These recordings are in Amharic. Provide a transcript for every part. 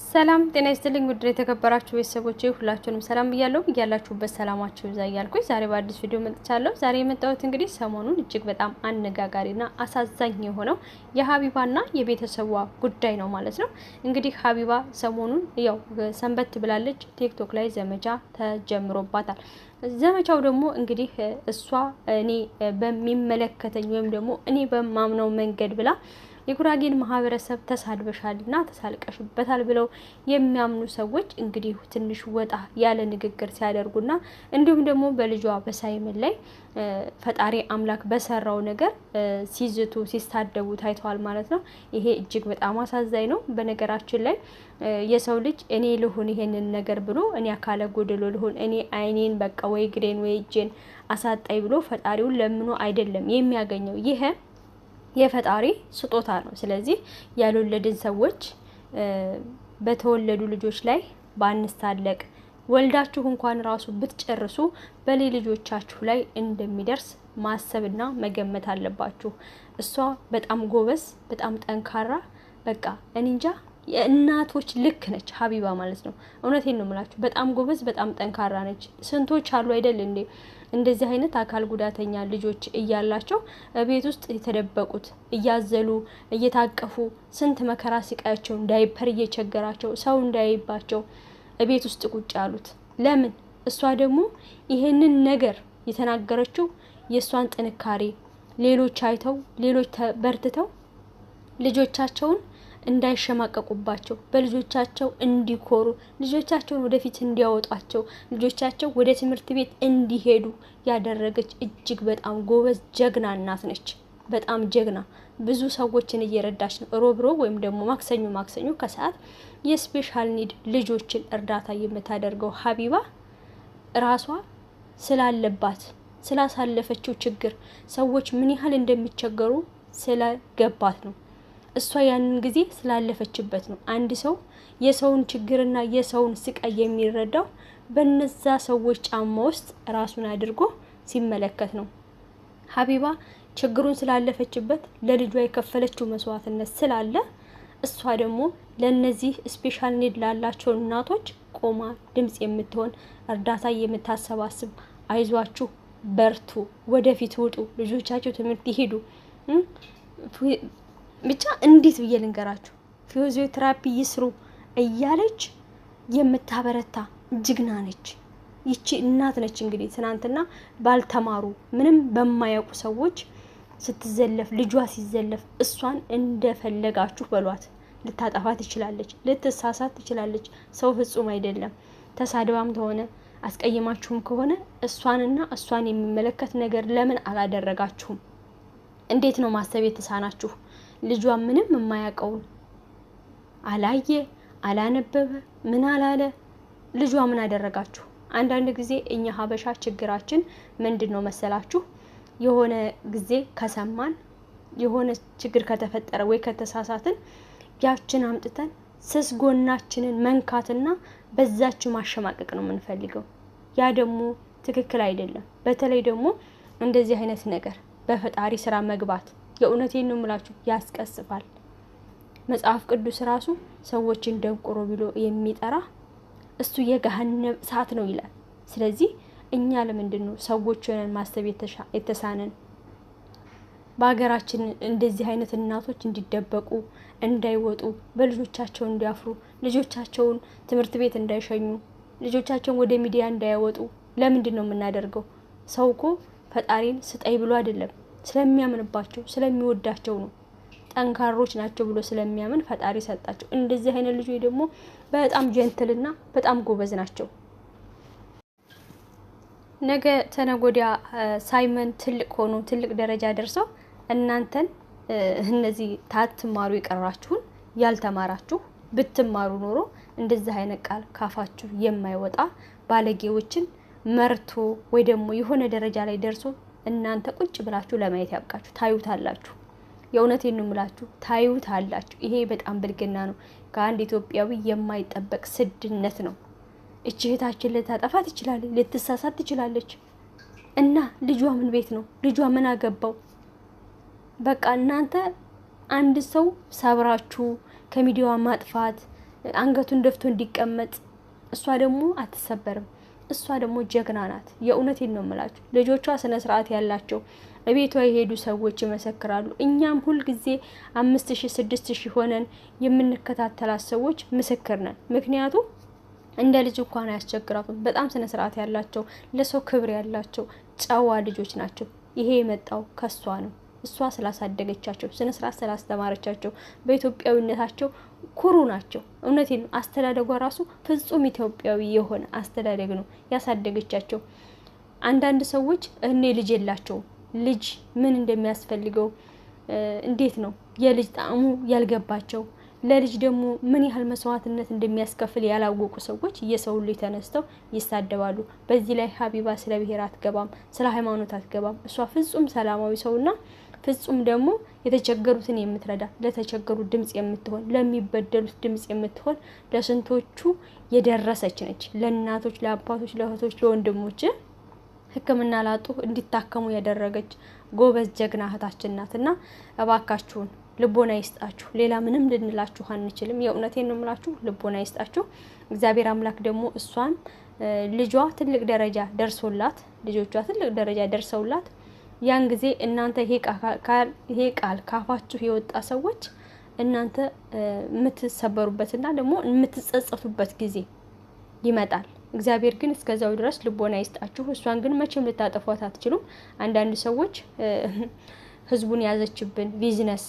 ሰላም ጤና ይስጥልኝ ውድ የተከበራችሁ ቤተሰቦቼ ሁላችሁንም ሰላም ብያለሁ። ያላችሁበት ሰላማችሁ ይብዛ እያልኩኝ ዛሬ በአዲስ ቪዲዮ መጥቻለሁ። ዛሬ የመጣሁት እንግዲህ ሰሞኑን እጅግ በጣም አነጋጋሪና አሳዛኝ የሆነው የሀቢባና የቤተሰቧ ጉዳይ ነው ማለት ነው። እንግዲህ ሀቢባ ሰሞኑን ያው ሰንበት ብላለች። ቲክቶክ ላይ ዘመቻ ተጀምሮባታል። ዘመቻው ደግሞ እንግዲህ እሷ እኔ በሚመለከተኝ ወይም ደግሞ እኔ በማምነው መንገድ ብላ የጉራጌን ማህበረሰብ ተሳድበሻልና ተሳልቀሽበታል ብለው የሚያምኑ ሰዎች እንግዲህ ትንሽ ወጣ ያለ ንግግር ሲያደርጉና እንዲሁም ደግሞ በልጇ በሳይመን ላይ ፈጣሪ አምላክ በሰራው ነገር ሲዝቱ ሲሳደቡ ታይተዋል ማለት ነው። ይሄ እጅግ በጣም አሳዛኝ ነው። በነገራችን ላይ የሰው ልጅ እኔ ልሁን ይሄንን ነገር ብሎ እኔ አካለ ጎደሎ ልሁን እኔ አይኔን በቃ ወይ ግሬን ወይ እጄን አሳጣይ ብሎ ፈጣሪውን ለምኖ አይደለም የሚያገኘው። ይሄ የፈጣሪ ስጦታ ነው። ስለዚህ ያልወለድን ሰዎች በተወለዱ ልጆች ላይ ባንሳለቅ፣ ወልዳችሁ እንኳን ራሱ ብትጨርሱ በሌሎች ልጆቻችሁ ላይ እንደሚደርስ ማሰብና መገመት አለባችሁ። እሷ በጣም ጎበዝ፣ በጣም ጠንካራ፣ በቃ እንጃ የእናቶች ልክ ነች ሀቢባ ማለት ነው። እውነቴን ነው የምላችሁ። በጣም ጎበዝ፣ በጣም ጠንካራ ነች። ስንቶች አሉ አይደል እንዴ እንደዚህ አይነት አካል ጉዳተኛ ልጆች እያላቸው ቤት ውስጥ የተደበቁት እያዘሉ እየታቀፉ ስንት መከራ ሲቃያቸው ዳይፐር እየቸገራቸው ሰው እንዳይባቸው ቤት ውስጥ ቁጭ ያሉት ለምን? እሷ ደግሞ ይሄንን ነገር የተናገረችው የእሷን ጥንካሬ ሌሎች አይተው ሌሎች በርትተው ልጆቻቸውን እንዳይሸማቀቁባቸው በልጆቻቸው እንዲኮሩ ልጆቻቸውን ወደፊት እንዲያወጧቸው ልጆቻቸው ወደ ትምህርት ቤት እንዲሄዱ ያደረገች እጅግ በጣም ጎበዝ ጀግና እናት ነች። በጣም ጀግና ብዙ ሰዎችን እየረዳች ነው። ሮብሮ ወይም ደግሞ ማክሰኞ ከሰዓት የስፔሻል ኒድ ልጆችን እርዳታ የምታደርገው ሀቢባ ራሷ ስላለባት ስላሳለፈችው ችግር ሰዎች ምን ያህል እንደሚቸገሩ ስለገባት ነው። እሷ ያንን ጊዜ ስላለፈችበት ነው። አንድ ሰው የሰውን ችግርና የሰውን ስቃይ የሚረዳው በነዛ ሰዎች ጫማ ውስጥ ራሱን አድርጎ ሲመለከት ነው። ሀቢባ ችግሩን ስላለፈችበት ለልጇ የከፈለችው መስዋዕትነት ስላለ እሷ ደግሞ ለነዚህ ስፔሻል ኒድ ላላቸው እናቶች ቆማ ድምጽ የምትሆን እርዳታ የምታሰባስብ አይዟችሁ፣ በርቱ፣ ወደፊት ውጡ፣ ልጆቻችሁ ትምህርት ይሄዱ ብቻ እንዴት ብዬ ልንገራችሁ ፊዚዮቴራፒ ይስሩ እያለች የምታበረታ ጅግና ነች። ይቺ እናት ነች እንግዲህ ትናንትና ባልተማሩ ምንም በማያውቁ ሰዎች ስትዘለፍ ልጇ ሲዘለፍ እሷን እንደፈለጋችሁ በሏት። ልታጠፋ ትችላለች፣ ልትሳሳት ትችላለች። ሰው ፍጹም አይደለም። ተሳድባም ተሆነ አስቀይማችሁም ከሆነ እሷንና እሷን የሚመለከት ነገር ለምን አላደረጋችሁም? እንዴት ነው ማሰብ የተሳናችሁ? ልጇ ምንም የማያውቀውን አላየ አላነበበ ምን አላለ ልጇ ምን አደረጋችሁ? አንዳንድ ጊዜ እኛ ሀበሻ ችግራችን ምንድነው መሰላችሁ? የሆነ ጊዜ ከሰማን የሆነ ችግር ከተፈጠረ ወይ ከተሳሳትን ያችን አምጥተን ስስ ጎናችንን መንካትና በዛችሁ ማሸማቀቅ ነው የምንፈልገው። ያ ደግሞ ትክክል አይደለም። በተለይ ደግሞ እንደዚህ አይነት ነገር በፈጣሪ ስራ መግባት የእውነቴን ነው የምላችሁ ያስቀስፋል። መጽሐፍ ቅዱስ ራሱ ሰዎችን ደንቆሮ ብሎ የሚጠራ እሱ የገሃነም እሳት ነው ይላል። ስለዚህ እኛ ለምንድን ነው ሰዎችን ማሰብ የተሳነን? በሀገራችን እንደዚህ አይነት እናቶች እንዲደበቁ እንዳይወጡ በልጆቻቸው እንዲያፍሩ ልጆቻቸውን ትምህርት ቤት እንዳይሸኙ ልጆቻቸውን ወደ ሚዲያ እንዳያወጡ ለምንድን ነው የምናደርገው? ሰው እኮ ፈጣሪን ስጠይ ብሎ አይደለም ስለሚያምንባቸው ስለሚወዳቸው ነው። ጠንካሮች ናቸው ብሎ ስለሚያምን ፈጣሪ ሰጣቸው። እንደዚህ አይነት ልጆች ደግሞ በጣም ጀንትልና በጣም ጎበዝ ናቸው። ነገ ተነጎዲያ ሳይመን ትልቅ ሆኖ ትልቅ ደረጃ ደርሰው እናንተን እነዚህ ታትማሩ የቀራችሁን ያልተማራችሁ ብትማሩ ኖሮ እንደዚህ አይነት ቃል ካፋችሁ የማይወጣ ባለጌዎችን መርቶ ወይ ደግሞ የሆነ ደረጃ ላይ ደርሶ እናንተ ቁጭ ብላችሁ ለማየት ያብቃችሁ። ታዩታላችሁ። የእውነቴን ነው የምላችሁ ታዩታላችሁ። ይሄ በጣም ብልግና ነው። ከአንድ ኢትዮጵያዊ የማይጠበቅ ስድነት ነው። እቺ እህታችን ልታጠፋ ትችላለች፣ ልትሳሳት ትችላለች። እና ልጇ ምን ቤት ነው? ልጇ ምን አገባው? በቃ እናንተ አንድ ሰው ሰብራችሁ ከሚዲያዋ ማጥፋት አንገቱን ደፍቶ እንዲቀመጥ። እሷ ደግሞ አትሰበርም። እሷ ደግሞ ጀግና ናት። የእውነቴን ነው የምላችሁ። ልጆቿ ስነ ስርዓት ያላቸው እቤቷ የሄዱ ሰዎች ይመሰክራሉ። እኛም ሁል ጊዜ 5000 6000 ሆነን የምንከታተላት ሰዎች ምስክር ነን። ምክንያቱም እንደ ልጅ እንኳን አያስቸግራቱም። በጣም ስነ ስርዓት ያላቸው ለሰው ክብር ያላቸው ጨዋ ልጆች ናቸው። ይሄ የመጣው ከሷ ነው። እሷ ስላሳደገቻቸው፣ ስነ ስርዓት ስላስተማረቻቸው፣ በኢትዮጵያዊነታቸው ኩሩ ናቸው። እውነቴን ነው። አስተዳደጓ ራሱ ፍጹም ኢትዮጵያዊ የሆነ አስተዳደግ ነው ያሳደገቻቸው። አንዳንድ ሰዎች እኔ ልጅ የላቸውም። ልጅ ምን እንደሚያስፈልገው እንዴት ነው የልጅ ጣዕሙ ያልገባቸው፣ ለልጅ ደግሞ ምን ያህል መስዋዕትነት እንደሚያስከፍል ያላወቁ ሰዎች የሰው ልጅ ተነስተው ይሳደባሉ። በዚህ ላይ ሀቢባ ስለ ብሔር አትገባም፣ ስለ ሃይማኖት አትገባም። እሷ ፍጹም ሰላማዊ ሰውና ፍጹም ደግሞ የተቸገሩትን የምትረዳ፣ ለተቸገሩት ድምጽ የምትሆን፣ ለሚበደሉት ድምጽ የምትሆን፣ ለስንቶቹ የደረሰች ነች። ለእናቶች፣ ለአባቶች፣ ለእህቶች፣ ለወንድሞች ሕክምና ላጡ እንዲታከሙ ያደረገች ጎበዝ ጀግና እህታችን ናትና እባካችሁን ልቦና ይስጣችሁ። ሌላ ምንም ልንላችሁ አንችልም። የእውነቴን ነው የምላችሁ። ልቦና ይስጣችሁ። እግዚአብሔር አምላክ ደግሞ እሷን ልጇ ትልቅ ደረጃ ደርሶላት፣ ልጆቿ ትልቅ ደረጃ ደርሰውላት ያን ጊዜ እናንተ ይሄ ቃል ካፋችሁ የወጣ ሰዎች እናንተ የምትሰበሩበትና ደግሞ የምትጸጸቱበት ጊዜ ይመጣል። እግዚአብሔር ግን እስከዛው ድረስ ልቦና ይስጣችሁ። እሷን ግን መቼም ልታጠፏት አትችሉም። አንዳንድ ሰዎች ህዝቡን ያዘችብን ቢዝነስ፣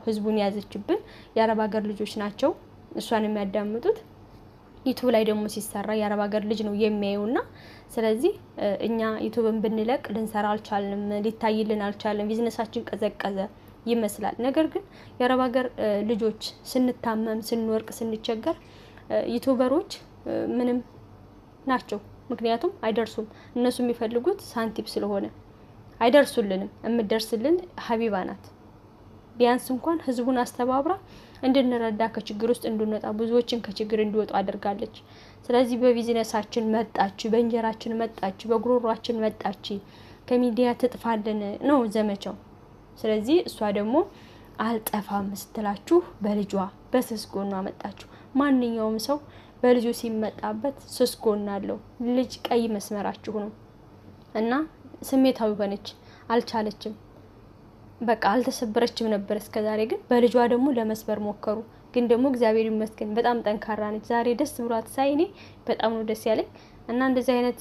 ህዝቡን ያዘችብን የአረብ ሀገር ልጆች ናቸው እሷን የሚያዳምጡት። ዩቲዩብ ላይ ደግሞ ሲሰራ የአረብ ሀገር ልጅ ነው የሚያዩና ስለዚህ እኛ ዩቲዩብን ብንለቅ ልንሰራ አልቻልንም፣ ሊታይልን አልቻለም፣ ቢዝነሳችን ቀዘቀዘ ይመስላል። ነገር ግን የአረብ ሀገር ልጆች ስንታመም፣ ስንወርቅ፣ ስንቸገር ዩቲዩበሮች ምንም ናቸው። ምክንያቱም አይደርሱም። እነሱ የሚፈልጉት ሳንቲም ስለሆነ አይደርሱልንም። የምትደርስልን ሀቢባ ናት። ቢያንስ እንኳን ህዝቡን አስተባብራ እንድንረዳ፣ ከችግር ውስጥ እንድንወጣ፣ ብዙዎችን ከችግር እንዲወጡ አድርጋለች። ስለዚህ በቢዝነሳችን መጣች፣ በእንጀራችን መጣች፣ በጉሮሯችን መጣች፣ ከሚዲያ ትጥፋልን ነው ዘመቻው። ስለዚህ እሷ ደግሞ አልጠፋም ስትላችሁ በልጇ በስስ ጎኗ መጣችሁ። ማንኛውም ሰው በልጁ ሲመጣበት ስስ ጎን አለው። ልጅ ቀይ መስመራችሁ ነው እና ስሜታዊ ሆነች፣ አልቻለችም። በቃ አልተሰበረችም ነበር እስከዛሬ። ግን በልጇ ደግሞ ለመስበር ሞከሩ። ግን ደግሞ እግዚአብሔር ይመስገን በጣም ጠንካራ ነች። ዛሬ ደስ ብሏት ሳይ እኔ በጣም ነው ደስ ያለኝ። እና እንደዚህ አይነት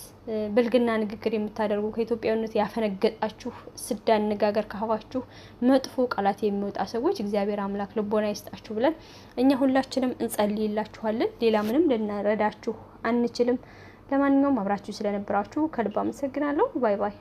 ብልግና ንግግር የምታደርጉ ከኢትዮጵያዊነት ያፈነገጣችሁ ስዳ አነጋገር ካፋችሁ መጥፎ ቃላት የሚወጣ ሰዎች እግዚአብሔር አምላክ ልቦና ይስጣችሁ ብለን እኛ ሁላችንም እንጸልይላችኋለን። ሌላ ምንም ልንረዳችሁ አንችልም። ለማንኛውም አብራችሁ ስለነበራችሁ ከልብ አመሰግናለሁ። ባይ ባይ።